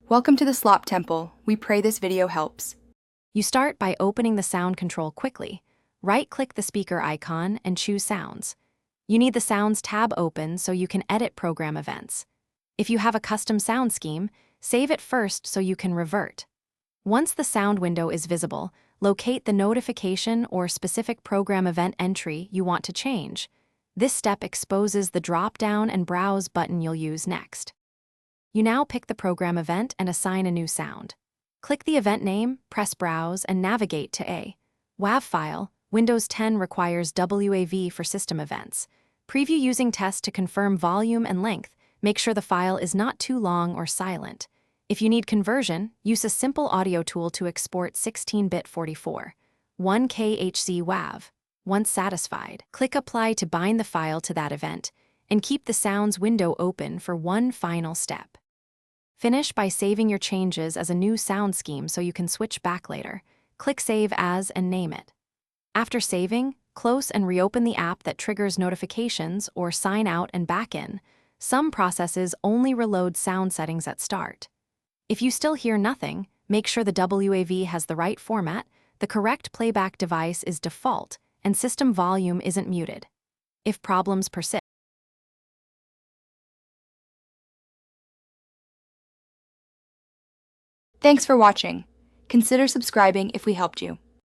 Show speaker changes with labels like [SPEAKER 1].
[SPEAKER 1] Welcome to the Slop Temple. We pray this video helps.
[SPEAKER 2] You start by opening the sound control quickly. Right-click the speaker icon and choose Sounds. You need the Sounds tab open so you can edit program events. If you have a custom sound scheme, save it first so you can revert. Once the sound window is visible, locate the notification or specific program event entry you want to change. This step exposes the drop-down and browse button you'll use next. You now pick the program event and assign a new sound. Click the event name, press Browse, and navigate to a WAV file. Windows 10 requires WAV for system events. Preview using test to confirm volume and length. Make sure the file is not too long or silent. If you need conversion, use a simple audio tool to export 16-bit 44, 1K HZ WAV. Once satisfied, click Apply to bind the file to that event, and keep the Sounds window open for one final step. Finish by saving your changes as a new sound scheme so you can switch back later. Click Save As and name it. After saving, close and reopen the app that triggers notifications or sign out and back in. Some processes only reload sound settings at start. If you still hear nothing, make sure the WAV has the right format, the correct playback device is default, and system volume isn't muted. If problems persist,
[SPEAKER 1] Thanks for watching. Consider subscribing if we helped you.